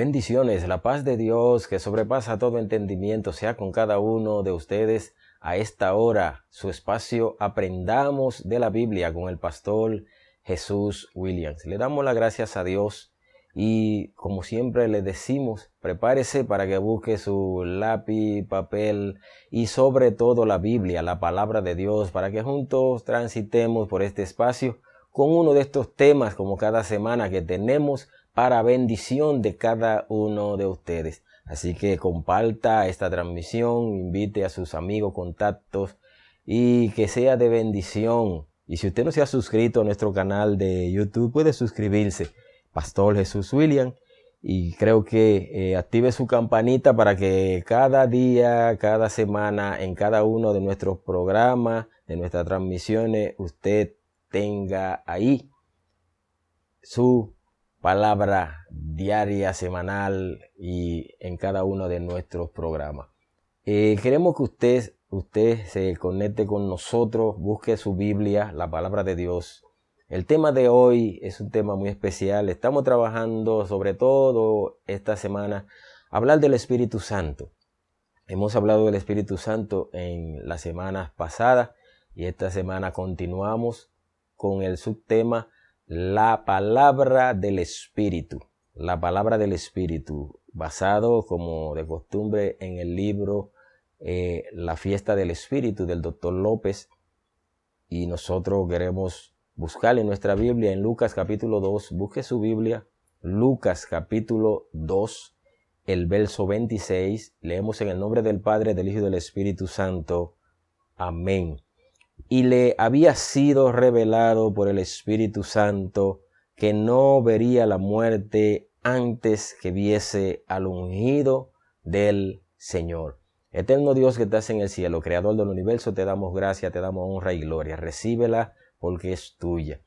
Bendiciones, la paz de Dios que sobrepasa todo entendimiento sea con cada uno de ustedes a esta hora. Su espacio Aprendamos de la Biblia con el pastor Jesús Williams. Le damos las gracias a Dios y como siempre le decimos, prepárese para que busque su lápiz, papel y sobre todo la Biblia, la palabra de Dios, para que juntos transitemos por este espacio con uno de estos temas como cada semana que tenemos para bendición de cada uno de ustedes. Así que comparta esta transmisión, invite a sus amigos, contactos y que sea de bendición. Y si usted no se ha suscrito a nuestro canal de YouTube, puede suscribirse, Pastor Jesús Williams, y creo que active su campanita para que cada día, cada semana, en cada uno de nuestros programas, de nuestras transmisiones, usted tenga ahí su palabra diaria, semanal y en cada uno de nuestros programas. Queremos que usted se conecte con nosotros, busque su Biblia, la palabra de Dios. El tema de hoy es un tema muy especial. Estamos trabajando sobre todo esta semana hablar del Espíritu Santo. Hemos hablado del Espíritu Santo en las semanas pasadas y esta semana continuamos con el subtema la palabra del Espíritu. La palabra del Espíritu, basado como de costumbre en el libro La fiesta del Espíritu del Dr. López, y nosotros queremos buscar en nuestra Biblia en Lucas capítulo 2, busque su Biblia, Lucas capítulo 2, el verso 26, leemos en el nombre del Padre, del Hijo y del Espíritu Santo. Amén. Y le había sido revelado por el Espíritu Santo que no vería la muerte antes que viese al ungido del Señor. Eterno Dios que estás en el cielo, creador del universo, te damos gracia, te damos honra y gloria. Recíbela porque es tuya.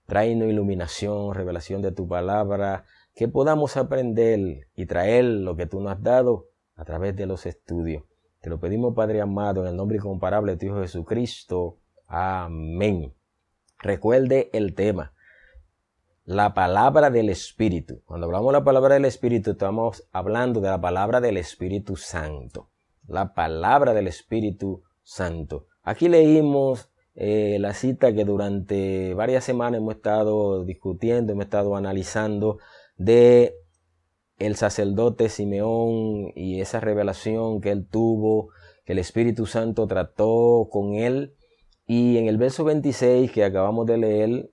Tráenos iluminación, revelación de tu palabra, que podamos aprender y traer lo que tú nos has dado a través de los estudios. Te lo pedimos, Padre amado, en el nombre incomparable de tu Hijo Jesucristo. Amén. Recuerde el tema, la palabra del Espíritu. Cuando hablamos de la palabra del Espíritu, estamos hablando de la palabra del Espíritu Santo. La palabra del Espíritu Santo. Aquí leímos la cita que durante varias semanas hemos estado discutiendo, hemos estado analizando de el sacerdote Simeón y esa revelación que él tuvo, que el Espíritu Santo trató con él. Y en el verso 26 que acabamos de leer,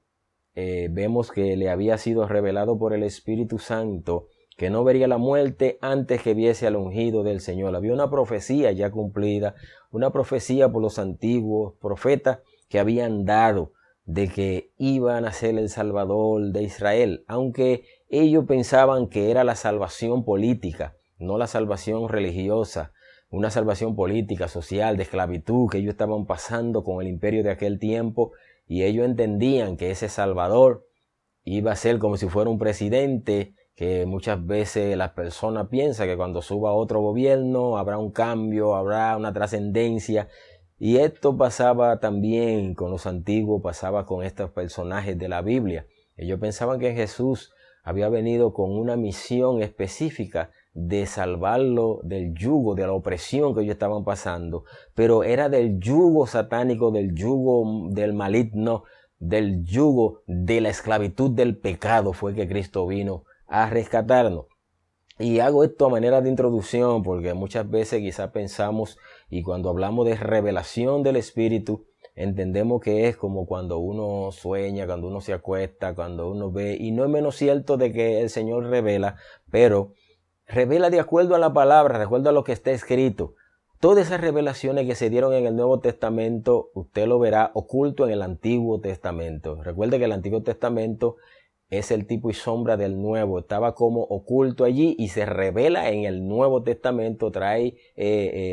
vemos que le había sido revelado por el Espíritu Santo que no vería la muerte antes que viese al ungido del Señor. Había una profecía ya cumplida, una profecía por los antiguos profetas que habían dado de que iban a ser el Salvador de Israel, aunque ellos pensaban que era la salvación política, no la salvación religiosa, una salvación política, social, de esclavitud que ellos estaban pasando con el imperio de aquel tiempo, y ellos entendían que ese Salvador iba a ser como si fuera un presidente, que muchas veces las personas piensan que cuando suba otro gobierno habrá un cambio, habrá una trascendencia. Y esto pasaba también con los antiguos, pasaba con estos personajes de la Biblia. Ellos pensaban que Jesús había venido con una misión específica de salvarlo del yugo, de la opresión que ellos estaban pasando, pero era del yugo satánico, del yugo del maligno, del yugo de la esclavitud del pecado fue que Cristo vino a rescatarnos. Y hago esto a manera de introducción porque muchas veces quizás pensamos, y cuando hablamos de revelación del Espíritu, entendemos que es como cuando uno sueña, cuando uno se acuesta, cuando uno ve, y no es menos cierto de que el Señor revela, pero revela de acuerdo a la palabra, de acuerdo a lo que está escrito. Todas esas revelaciones que se dieron en el Nuevo Testamento, usted lo verá oculto en el Antiguo Testamento. Recuerde que el Antiguo Testamento es el tipo y sombra del Nuevo, estaba como oculto allí y se revela en el Nuevo Testamento, trae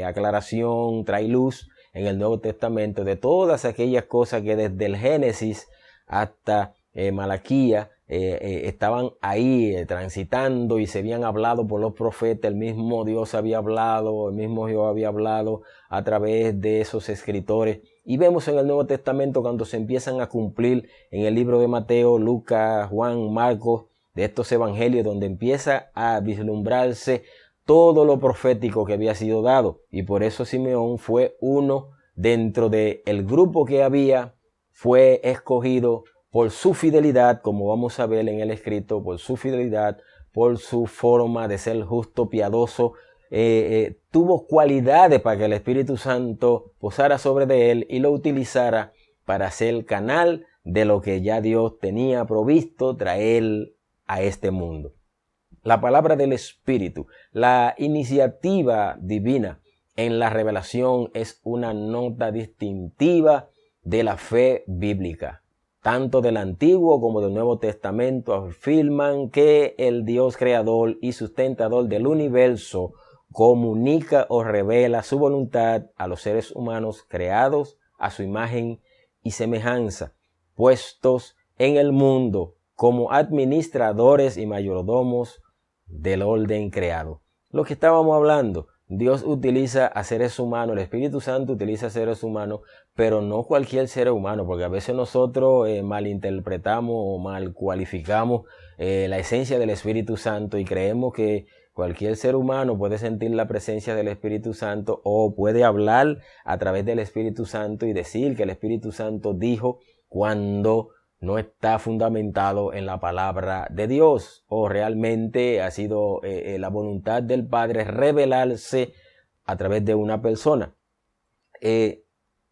aclaración, trae luz en el Nuevo Testamento de todas aquellas cosas que desde el Génesis hasta Malaquía estaban ahí transitando y se habían hablado por los profetas. El mismo Dios había hablado, el mismo Jehová había hablado a través de esos escritores. Y vemos en el Nuevo Testamento cuando se empiezan a cumplir en el libro de Mateo, Lucas, Juan, Marcos, de estos evangelios donde empieza a vislumbrarse todo lo profético que había sido dado. Y por eso Simeón fue uno dentro del grupo que había, fue escogido por su fidelidad, como vamos a ver en el escrito, por su fidelidad, por su forma de ser justo, piadoso. Tuvo cualidades para que el Espíritu Santo posara sobre de él y lo utilizara para ser canal de lo que ya Dios tenía provisto traer a este mundo. La palabra del Espíritu, la iniciativa divina en la revelación es una nota distintiva de la fe bíblica. Tanto del Antiguo como del Nuevo Testamento afirman que el Dios creador y sustentador del universo comunica o revela su voluntad a los seres humanos creados a su imagen y semejanza, puestos en el mundo como administradores y mayordomos del orden creado. Lo que estábamos hablando, Dios utiliza a seres humanos, el Espíritu Santo utiliza a seres humanos, pero no cualquier ser humano, porque a veces nosotros malinterpretamos o mal cualificamos la esencia del Espíritu Santo y creemos que cualquier ser humano puede sentir la presencia del Espíritu Santo o puede hablar a través del Espíritu Santo y decir que el Espíritu Santo dijo cuando no está fundamentado en la palabra de Dios, o realmente ha sido la voluntad del Padre revelarse a través de una persona.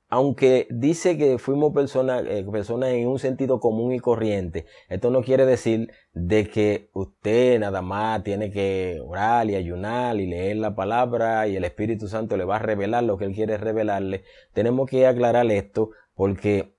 Aunque dice que fuimos personas en un sentido común y corriente, esto no quiere decir de que usted nada más tiene que orar y ayunar y leer la palabra y el Espíritu Santo le va a revelar lo que Él quiere revelarle. Tenemos que aclarar esto porque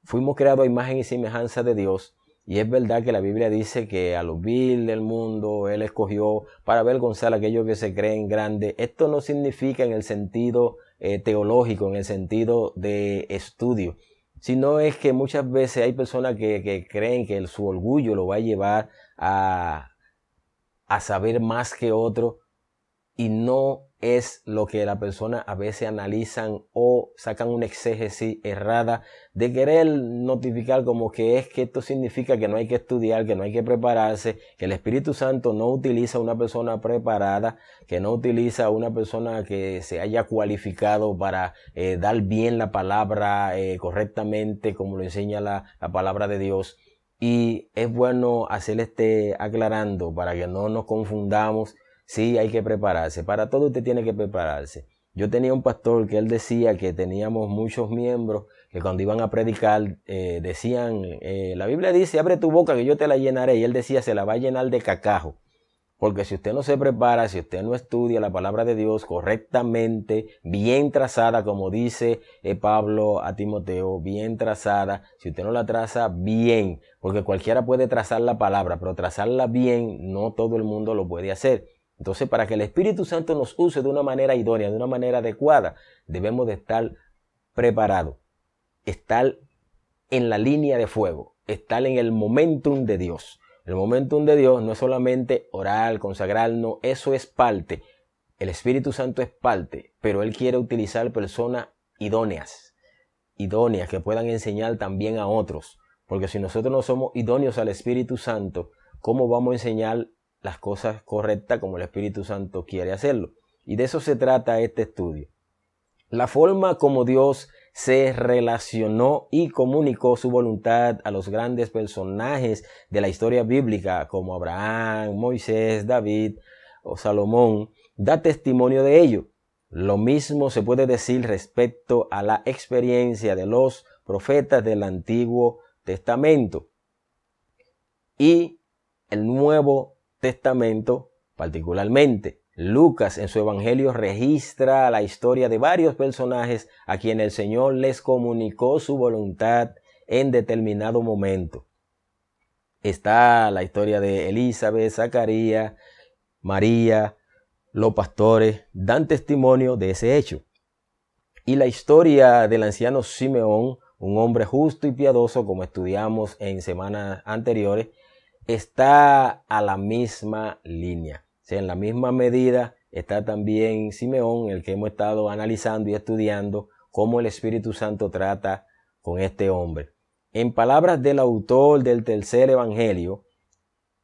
fuimos creados a imagen y semejanza de Dios, y es verdad que la Biblia dice que a los vil del mundo Él escogió para avergonzar a aquellos que se creen grandes. Esto no significa en el sentido teológico, en el sentido de estudio, sino es que muchas veces hay personas que creen que su orgullo lo va a llevar a saber más que otro, y no es lo que la persona a veces analizan o sacan una exégesis errada de querer notificar como que es que esto significa que no hay que estudiar, que no hay que prepararse, que el Espíritu Santo no utiliza a una persona preparada, que no utiliza a una persona que se haya cualificado para dar bien la palabra correctamente como lo enseña la palabra de Dios. Y es bueno hacer aclarando para que no nos confundamos. Sí, hay que prepararse. Para todo usted tiene que prepararse. Yo tenía un pastor que él decía que teníamos muchos miembros que cuando iban a predicar decían, la Biblia dice, abre tu boca que yo te la llenaré. Y él decía, se la va a llenar de cacajo. Porque si usted no se prepara, si usted no estudia la palabra de Dios correctamente, bien trazada, como dice Pablo a Timoteo, bien trazada, si usted no la traza bien, porque cualquiera puede trazar la palabra, pero trazarla bien, no todo el mundo lo puede hacer. Entonces, para que el Espíritu Santo nos use de una manera idónea, de una manera adecuada, debemos de estar preparados, estar en la línea de fuego, estar en el momentum de Dios. El momentum de Dios no es solamente orar, consagrarnos, eso es parte. El Espíritu Santo es parte, pero Él quiere utilizar personas idóneas que puedan enseñar también a otros. Porque si nosotros no somos idóneos al Espíritu Santo, ¿cómo vamos a enseñar las cosas correctas como el Espíritu Santo quiere hacerlo? Y de eso se trata este estudio. La forma como Dios se relacionó y comunicó su voluntad a los grandes personajes de la historia bíblica como Abraham, Moisés, David o Salomón da testimonio de ello. Lo mismo se puede decir respecto a la experiencia de los profetas del Antiguo Testamento y el Nuevo Testamento particularmente. Lucas en su evangelio registra la historia de varios personajes a quienes el Señor les comunicó su voluntad en determinado momento. Está la historia de Elizabeth, Zacarías, María, los pastores dan testimonio de ese hecho. Y la historia del anciano Simeón, un hombre justo y piadoso, como estudiamos en semanas anteriores, está a la misma línea. O sea, en la misma medida está también Simeón, el que hemos estado analizando y estudiando cómo el Espíritu Santo trata con este hombre. En palabras del autor del tercer evangelio,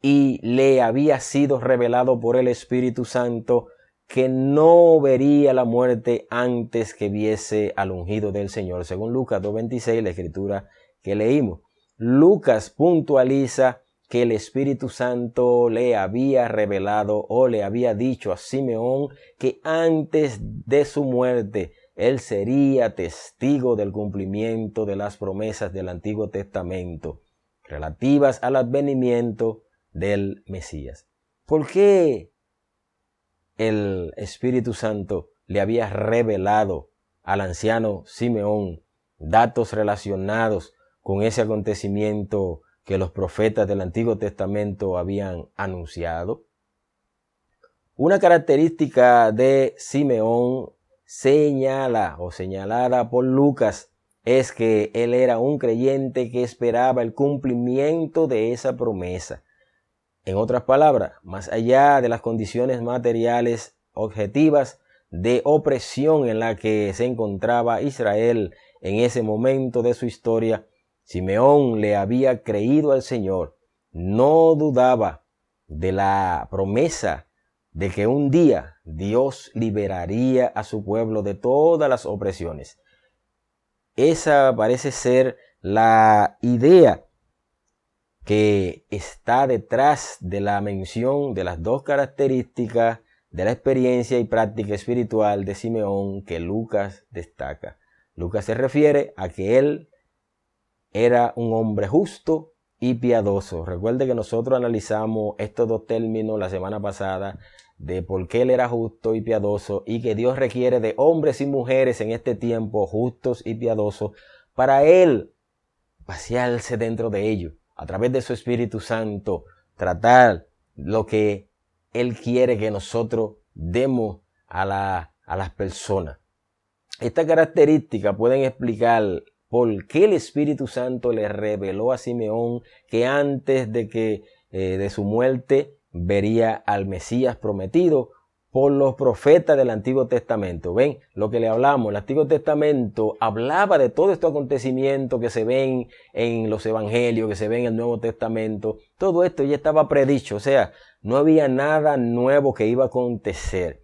y le había sido revelado por el Espíritu Santo que no vería la muerte antes que viese al ungido del Señor. Según Lucas 2:26, la escritura que leímos. Lucas puntualiza que el Espíritu Santo le había revelado o le había dicho a Simeón que antes de su muerte él sería testigo del cumplimiento de las promesas del Antiguo Testamento relativas al advenimiento del Mesías. ¿Por qué el Espíritu Santo le había revelado al anciano Simeón datos relacionados con ese acontecimiento que los profetas del Antiguo Testamento habían anunciado? Una característica de Simeón señalada por Lucas es que él era un creyente que esperaba el cumplimiento de esa promesa. En otras palabras, más allá de las condiciones materiales objetivas de opresión en la que se encontraba Israel en ese momento de su historia, Simeón le había creído al Señor, no dudaba de la promesa de que un día Dios liberaría a su pueblo de todas las opresiones. Esa parece ser la idea que está detrás de la mención de las dos características de la experiencia y práctica espiritual de Simeón que Lucas destaca. Lucas se refiere a que él era un hombre justo y piadoso. Recuerde que nosotros analizamos estos dos términos la semana pasada de por qué él era justo y piadoso y que Dios requiere de hombres y mujeres en este tiempo justos y piadosos para él pasearse dentro de ellos, a través de su Espíritu Santo, tratar lo que él quiere que nosotros demos a las personas. Estas características pueden explicar por qué el Espíritu Santo le reveló a Simeón que antes de su muerte vería al Mesías prometido por los profetas del Antiguo Testamento. Ven lo que le hablamos. El Antiguo Testamento hablaba de todos estos acontecimientos que se ven en los evangelios, que se ven en el Nuevo Testamento. Todo esto ya estaba predicho. O sea, no había nada nuevo que iba a acontecer.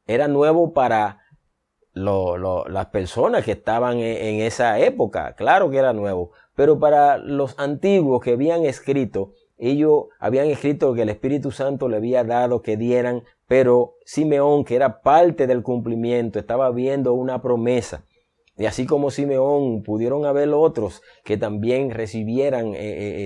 Era nuevo para las personas que estaban en esa época. Claro que era nuevo. Pero para los antiguos que habían escrito, ellos habían escrito que el Espíritu Santo le había dado que dieran, pero Simeón, que era parte del cumplimiento, estaba viendo una promesa. Y así como Simeón, pudieron haber otros que también recibieran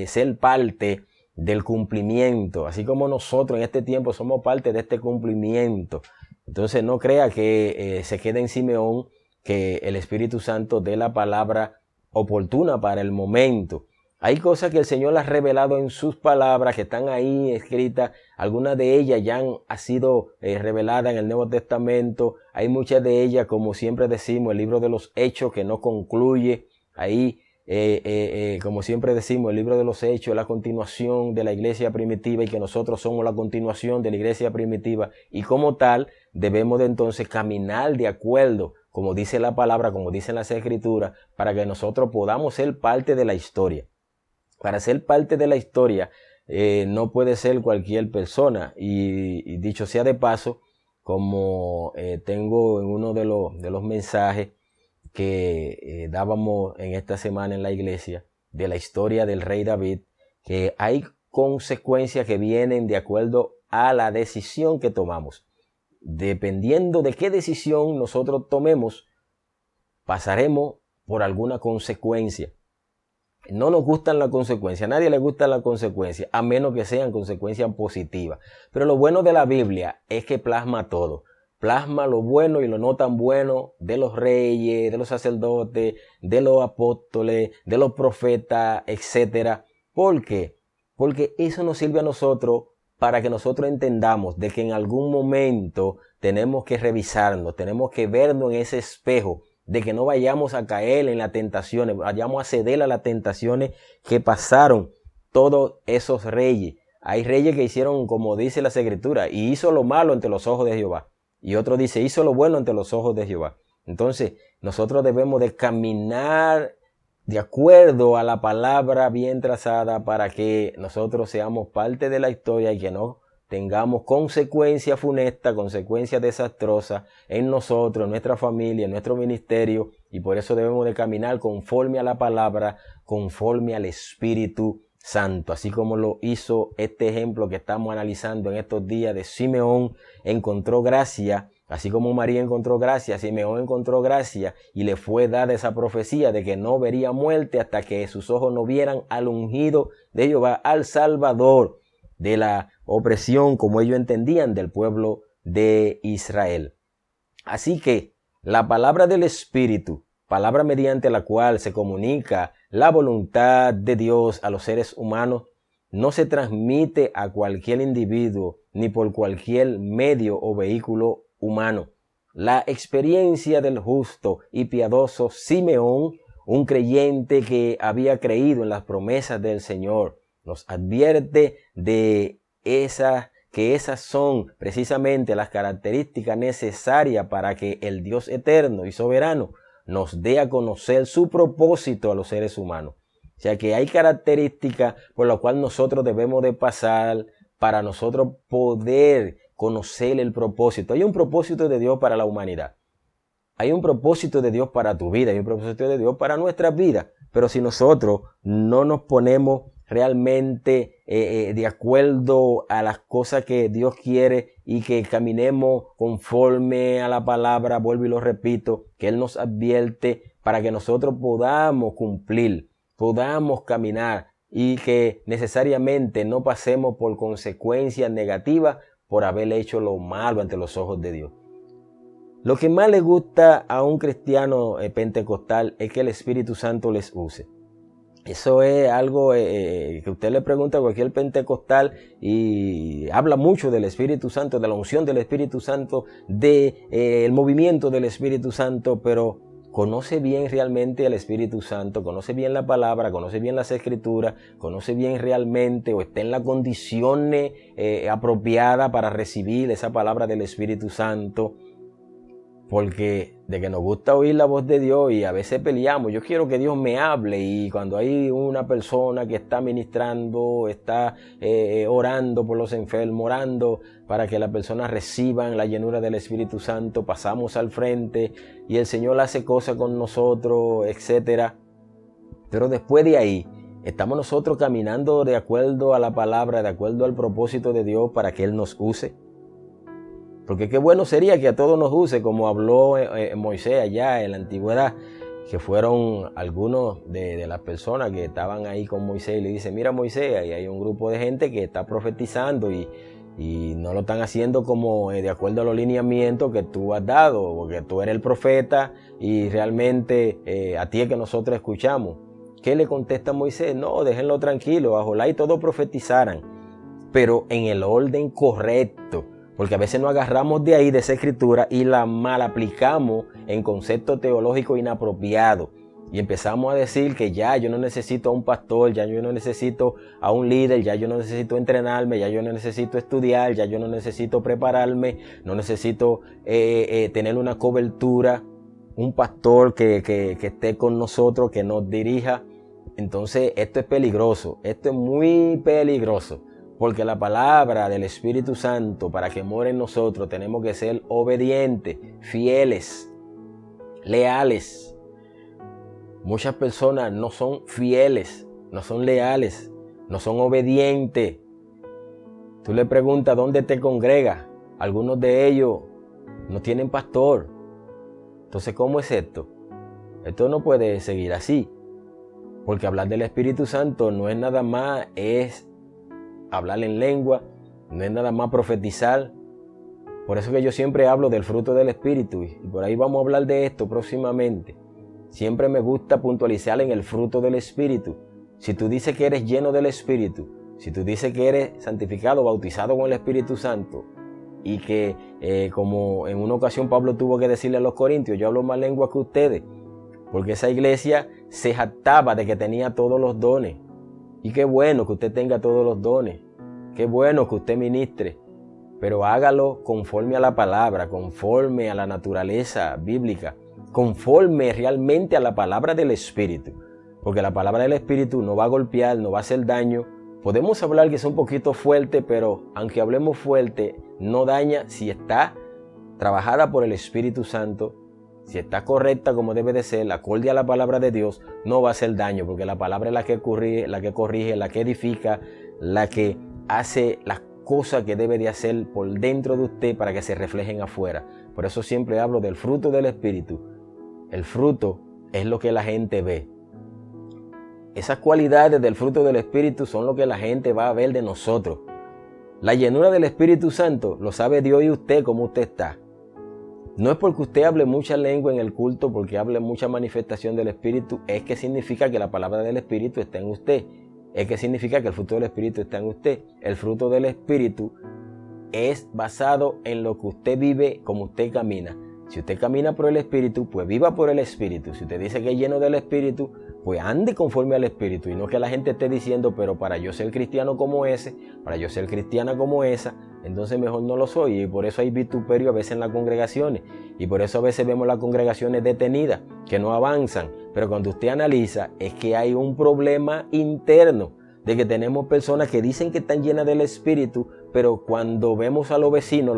ser parte del cumplimiento. Así como nosotros en este tiempo somos parte de este cumplimiento. Entonces no crea que se quede en Simeón que el Espíritu Santo dé la palabra oportuna para el momento. Hay cosas que el Señor las ha revelado en sus palabras que están ahí escritas. Algunas de ellas ya han sido reveladas en el Nuevo Testamento. Hay muchas de ellas, como siempre decimos, el libro de los Hechos que no concluye. Ahí, como siempre decimos, el libro de los Hechos es la continuación de la iglesia primitiva y que nosotros somos la continuación de la iglesia primitiva. Y como tal, debemos de entonces caminar de acuerdo, como dice la palabra, como dicen las Escrituras, para que nosotros podamos ser parte de la historia. Para ser parte de la historia no puede ser cualquier persona. Y dicho sea de paso, como tengo en uno de los mensajes que dábamos en esta semana en la iglesia, de la historia del rey David, que hay consecuencias que vienen de acuerdo a la decisión que tomamos. Dependiendo de qué decisión nosotros tomemos, pasaremos por alguna consecuencia. No nos gustan las consecuencias, a nadie le gustan las consecuencias, a menos que sean consecuencias positivas. Pero lo bueno de la Biblia es que plasma todo. Plasma lo bueno y lo no tan bueno de los reyes, de los sacerdotes, de los apóstoles, de los profetas, etc. ¿Por qué? Porque eso nos sirve a nosotros para que nosotros entendamos de que en algún momento tenemos que revisarnos, tenemos que vernos en ese espejo, de que no vayamos a caer en las tentaciones, vayamos a ceder a las tentaciones que pasaron todos esos reyes. Hay reyes que hicieron, como dice la Escritura, y hizo lo malo ante los ojos de Jehová. Y otro dice, hizo lo bueno ante los ojos de Jehová. Entonces, nosotros debemos de caminar de acuerdo a la palabra bien trazada para que nosotros seamos parte de la historia y que no tengamos consecuencias funestas, consecuencias desastrosas en nosotros, en nuestra familia, en nuestro ministerio, y por eso debemos de caminar conforme a la palabra, conforme al Espíritu Santo, así como lo hizo este ejemplo que estamos analizando en estos días de Simeón. Encontró gracia, así como María encontró gracia, Simeón encontró gracia y le fue dada esa profecía de que no vería muerte hasta que sus ojos no vieran al ungido de Jehová, al Salvador de la opresión, como ellos entendían, del pueblo de Israel. Así que la palabra del Espíritu, palabra mediante la cual se comunica la voluntad de Dios a los seres humanos, no se transmite a cualquier individuo ni por cualquier medio o vehículo humano. La experiencia del justo y piadoso Simeón, un creyente que había creído en las promesas del Señor, nos advierte de que esas son precisamente las características necesarias para que el Dios eterno y soberano nos dé a conocer su propósito a los seres humanos. O sea que hay características por las cuales nosotros debemos de pasar para nosotros poder conocer el propósito. Hay un propósito de Dios para la humanidad. Hay un propósito de Dios para tu vida, hay un propósito de Dios para nuestra vida. Pero si nosotros no nos ponemos realmente de acuerdo a las cosas que Dios quiere y que caminemos conforme a la palabra, vuelvo y lo repito, que Él nos advierte para que nosotros podamos cumplir, podamos caminar y que necesariamente no pasemos por consecuencias negativas por haber hecho lo malo ante los ojos de Dios. Lo que más le gusta a un cristiano pentecostal es que el Espíritu Santo les use. Eso es algo que usted le pregunta a cualquier pentecostal y habla mucho del Espíritu Santo, de la unción del Espíritu Santo, el movimiento del Espíritu Santo, pero conoce bien realmente al Espíritu Santo, conoce bien la palabra, conoce bien las Escrituras, conoce bien realmente o está en las condiciones apropiadas para recibir esa palabra del Espíritu Santo. Porque de que nos gusta oír la voz de Dios y a veces peleamos. Yo quiero que Dios me hable, y cuando hay una persona que está ministrando, está orando por los enfermos, orando para que las personas reciban la llenura del Espíritu Santo, pasamos al frente y el Señor hace cosas con nosotros, etc. Pero después de ahí, estamos nosotros caminando de acuerdo a la palabra, de acuerdo al propósito de Dios para que Él nos use. Porque qué bueno sería que a todos nos use, como habló Moisés allá en la antigüedad, que fueron algunos de las personas que estaban ahí con Moisés y le dicen: mira, Moisés, ahí hay un grupo de gente que está profetizando y no lo están haciendo como de acuerdo a los lineamientos que tú has dado, porque tú eres el profeta y realmente a ti es que nosotros escuchamos. ¿Qué le contesta Moisés? No, déjenlo tranquilo, ojalá y todos profetizaran, pero en el orden correcto. Porque a veces nos agarramos de ahí, de esa escritura, y la mal aplicamos en conceptos teológicos inapropiados. Y empezamos a decir que ya yo no necesito a un pastor, ya yo no necesito a un líder, ya yo no necesito entrenarme, ya yo no necesito estudiar, ya yo no necesito prepararme, no necesito tener una cobertura, un pastor que esté con nosotros, que nos dirija. Entonces esto es peligroso, esto es muy peligroso. Porque la palabra del Espíritu Santo, para que more en nosotros, tenemos que ser obedientes, fieles, leales. Muchas personas no son fieles, no son leales, no son obedientes. Tú le preguntas dónde te congregas. Algunos de ellos no tienen pastor. Entonces, ¿cómo es esto? Esto no puede seguir así. Porque hablar del Espíritu Santo no es nada más, es hablar en lengua, no es nada más profetizar. Por eso que yo siempre hablo del fruto del Espíritu, y por ahí vamos a hablar de esto próximamente. Siempre me gusta puntualizar en el fruto del Espíritu. Si tú dices que eres lleno del Espíritu, si tú dices que eres santificado, bautizado con el Espíritu Santo, y que como en una ocasión Pablo tuvo que decirle a los corintios: yo hablo más lengua que ustedes, porque esa iglesia se jactaba de que tenía todos los dones. Y qué bueno que usted tenga todos los dones, qué bueno que usted ministre, pero hágalo conforme a la palabra, conforme a la naturaleza bíblica, conforme realmente a la palabra del Espíritu. porque la palabra del Espíritu no va a golpear, no va a hacer daño. Podemos hablar que es un poquito fuerte, pero aunque hablemos fuerte, no daña si está trabajada por el Espíritu Santo, si está correcta como debe de ser, acorde a la palabra de Dios, no va a hacer daño, porque la palabra es la que corrige, la que edifica, la que hace las cosas que debe de hacer por dentro de usted para que se reflejen afuera. Por eso siempre hablo del fruto del Espíritu. El fruto es lo que la gente ve. Esas cualidades del fruto del Espíritu son lo que la gente va a ver de nosotros. La llenura del Espíritu Santo lo sabe Dios y usted cómo usted está. No es porque usted hable mucha lengua en el culto, porque hable mucha manifestación del Espíritu, es que significa que la palabra del Espíritu está en usted. Es que significa que el fruto del Espíritu está en usted. El fruto del Espíritu es basado en lo que usted vive, como usted camina. Si usted camina por el Espíritu, pues viva por el Espíritu. Si usted dice que es lleno del Espíritu, pues ande conforme al Espíritu. Y no que la gente esté diciendo, pero para yo ser cristiano como ese, para yo ser cristiana como esa, entonces mejor no lo soy. Y por eso hay vituperio a veces en las congregaciones. Y por eso a veces vemos las congregaciones detenidas, que no avanzan. Pero cuando usted analiza, es que hay un problema interno de que tenemos personas que dicen que están llenas del Espíritu, pero cuando vemos a los vecinos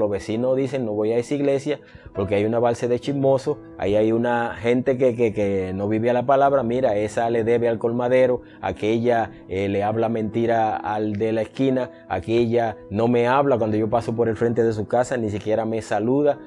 dicen, no voy a esa iglesia porque hay una balsa de chismosos, ahí hay una gente que no vive a la palabra, mira, esa le debe al colmadero, aquella le habla mentira al de la esquina, aquella no me habla cuando yo paso por el frente de su casa, ni siquiera me saluda,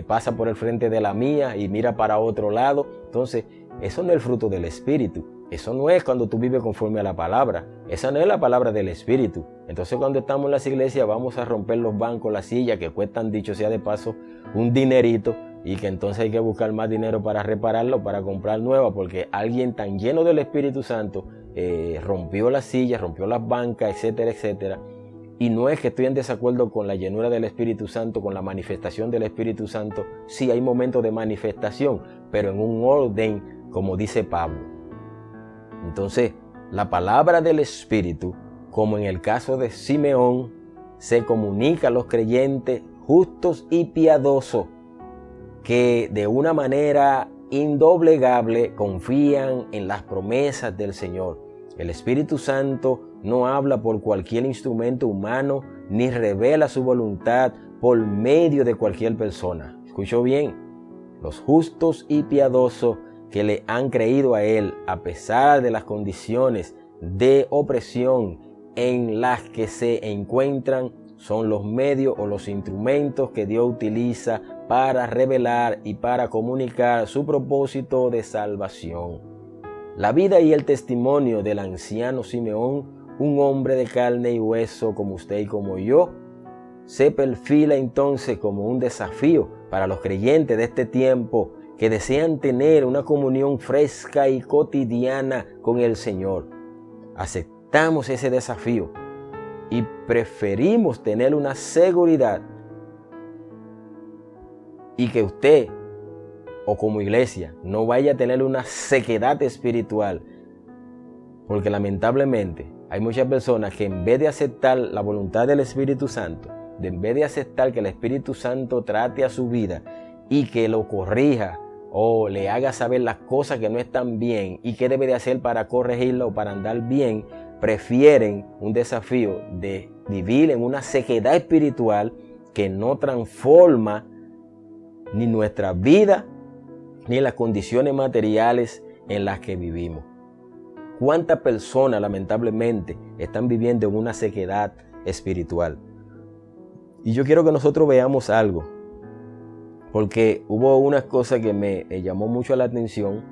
pasa por el frente de la mía y mira para otro lado. Entonces, eso no es el fruto del Espíritu. Eso no es cuando tú vives conforme a la palabra. Esa no es la palabra del Espíritu. Entonces cuando estamos en las iglesias vamos a romper los bancos, las sillas que cuestan, dicho sea de paso, un dinerito, y que entonces hay que buscar más dinero para repararlo, para comprar nuevas, porque alguien tan lleno del Espíritu Santo rompió las sillas, rompió las bancas, etcétera, etcétera. Y no es que estoy en desacuerdo con la llenura del Espíritu Santo, con la manifestación del Espíritu Santo. Sí, hay momentos de manifestación, pero en un orden, como dice Pablo. Entonces, la palabra del Espíritu, como en el caso de Simeón, se comunica a los creyentes justos y piadosos que de una manera indoblegable confían en las promesas del Señor. El Espíritu Santo no habla por cualquier instrumento humano ni revela su voluntad por medio de cualquier persona. ¿Escuchó bien? Los justos y piadosos que le han creído a Él a pesar de las condiciones de opresión en las que se encuentran son los medios o los instrumentos que Dios utiliza para revelar y para comunicar su propósito de salvación. La vida y el testimonio del anciano Simeón, un hombre de carne y hueso como usted y como yo, se perfila entonces como un desafío para los creyentes de este tiempo que desean tener una comunión fresca y cotidiana con el Señor. Aceptamos ese desafío y preferimos tener una seguridad y que usted o como iglesia no vaya a tener una sequedad espiritual, porque lamentablemente hay muchas personas que en vez de aceptar la voluntad del Espíritu Santo, en vez de aceptar que el Espíritu Santo trate a su vida y que lo corrija o le haga saber las cosas que no están bien y qué debe de hacer para corregirla o para andar bien, prefieren un desafío de vivir en una sequedad espiritual que no transforma ni nuestra vida ni las condiciones materiales en las que vivimos. ¿Cuántas personas lamentablemente están viviendo en una sequedad espiritual? Y yo quiero que nosotros veamos algo, porque hubo una cosa que me llamó mucho la atención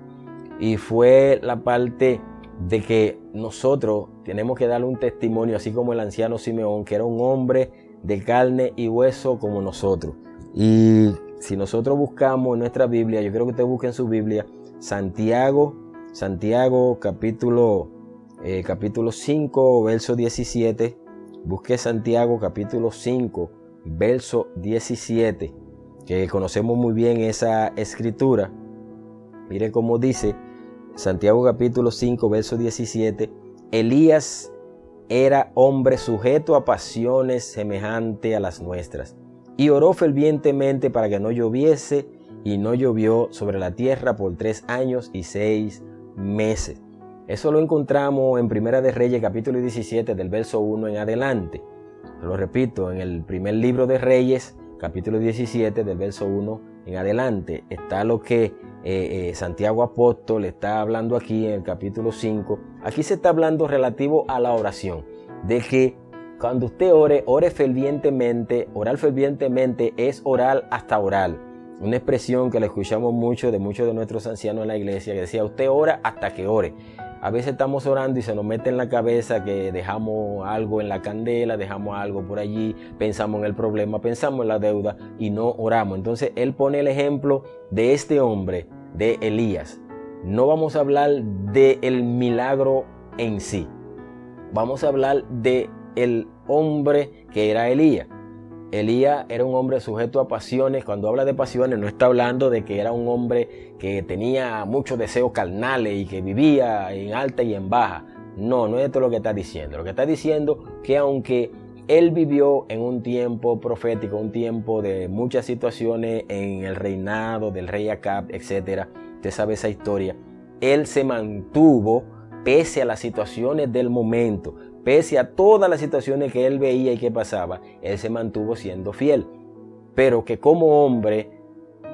y fue la parte de que nosotros tenemos que darle un testimonio, así como el anciano Simeón, que era un hombre de carne y hueso como nosotros. Y si nosotros buscamos en nuestra Biblia, yo quiero que ustedes busquen su Biblia, Santiago capítulo 5, verso 17. Busque Santiago capítulo 5, verso 17, que conocemos muy bien esa escritura. Mire cómo dice Santiago capítulo 5, verso 17. Elías era hombre sujeto a pasiones semejantes a las nuestras, y oró fervientemente para que no lloviese, y no llovió sobre la tierra por 3 años y 6 meses. Eso lo encontramos en Primera de Reyes, capítulo 17, del verso 1 en adelante. Lo repito, en el primer libro de Reyes, capítulo 17, del verso 1 en adelante, está lo que Santiago Apóstol está hablando aquí en el capítulo 5. Aquí se está hablando relativo a la oración, de que cuando usted ore fervientemente. Orar fervientemente es orar hasta orar. Una expresión que la escuchamos mucho de muchos de nuestros ancianos en la iglesia, que decía, usted ora hasta que ore. A veces estamos orando y se nos mete en la cabeza que dejamos algo en la candela, dejamos algo por allí, pensamos en el problema, pensamos en la deuda y no oramos. Entonces él pone el ejemplo de este hombre, de Elías. No vamos a hablar del milagro en sí. Vamos a hablar de el hombre que era Elías. Elías era un hombre sujeto a pasiones. Cuando habla de pasiones no está hablando de que era un hombre que tenía muchos deseos carnales y que vivía en alta y en baja. No, no es esto lo que está diciendo. Lo que está diciendo que aunque él vivió en un tiempo profético, un tiempo de muchas situaciones en el reinado del rey Acab, etc. Usted sabe esa historia. Él se mantuvo pese a las situaciones del momento. Pese a todas las situaciones que él veía y que pasaba, él se mantuvo siendo fiel. Pero que como hombre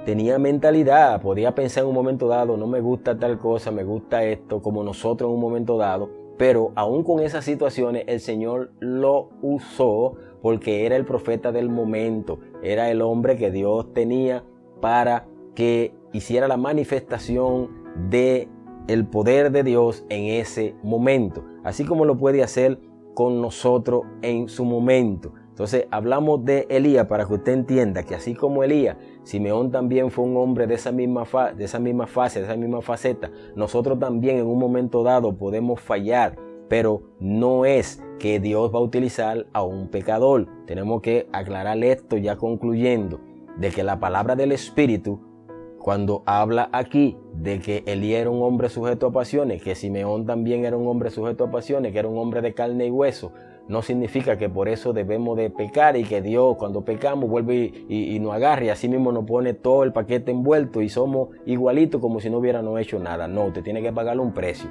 tenía mentalidad, podía pensar en un momento dado, no me gusta tal cosa, me gusta esto, como nosotros en un momento dado. Pero aún con esas situaciones el Señor lo usó porque era el profeta del momento. Era el hombre que Dios tenía para que hiciera la manifestación de el poder de Dios en ese momento, así como lo puede hacer con nosotros en su momento. Entonces hablamos de Elías para que usted entienda que así como Elías, Simeón también fue un hombre de esa misma faceta. Nosotros también en un momento dado podemos fallar, pero no es que Dios va a utilizar a un pecador. Tenemos que aclarar esto ya concluyendo, de que la palabra del Espíritu, cuando habla aquí de que Elías era un hombre sujeto a pasiones, que Simeón también era un hombre sujeto a pasiones, que era un hombre de carne y hueso, no significa que por eso debemos de pecar y que Dios cuando pecamos vuelve y nos agarre y así mismo nos pone todo el paquete envuelto y somos igualitos como si no hubiéramos hecho nada. No, usted tiene que pagarle un precio.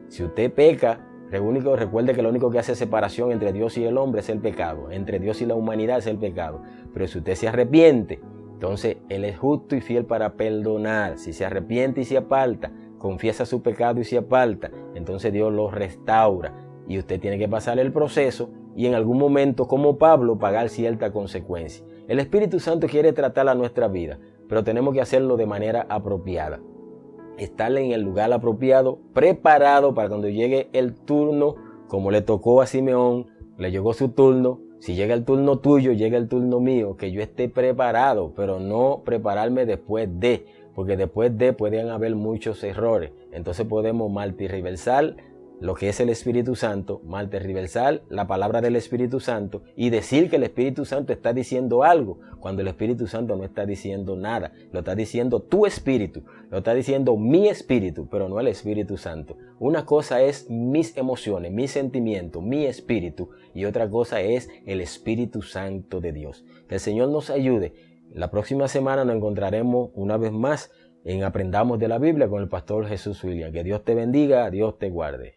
Si usted peca, recuerde que lo único que hace separación entre Dios y el hombre es el pecado, entre Dios y la humanidad es el pecado. Pero si usted se arrepiente, entonces Él es justo y fiel para perdonar. Si se arrepiente y se aparta, confiesa su pecado y se aparta, entonces Dios lo restaura. Y usted tiene que pasar el proceso y en algún momento, como Pablo, pagar cierta consecuencia. El Espíritu Santo quiere tratar a nuestra vida, pero tenemos que hacerlo de manera apropiada. Estar en el lugar apropiado, preparado para cuando llegue el turno, como le tocó a Simeón, le llegó su turno. Si llega el turno tuyo, llega el turno mío, que yo esté preparado, pero no prepararme después de, porque después de pueden haber muchos errores. Entonces podemos malterriversar lo que es el Espíritu Santo, malterriversar la palabra del Espíritu Santo y decir que el Espíritu Santo está diciendo algo, cuando el Espíritu Santo no está diciendo nada. Lo está diciendo tu espíritu, lo está diciendo mi espíritu, pero no el Espíritu Santo. Una cosa es mis emociones, mis sentimientos, mi espíritu, y otra cosa es el Espíritu Santo de Dios. Que el Señor nos ayude. La próxima semana nos encontraremos una vez más en Aprendamos de la Biblia con el pastor Jesús William. Que Dios te bendiga, Dios te guarde.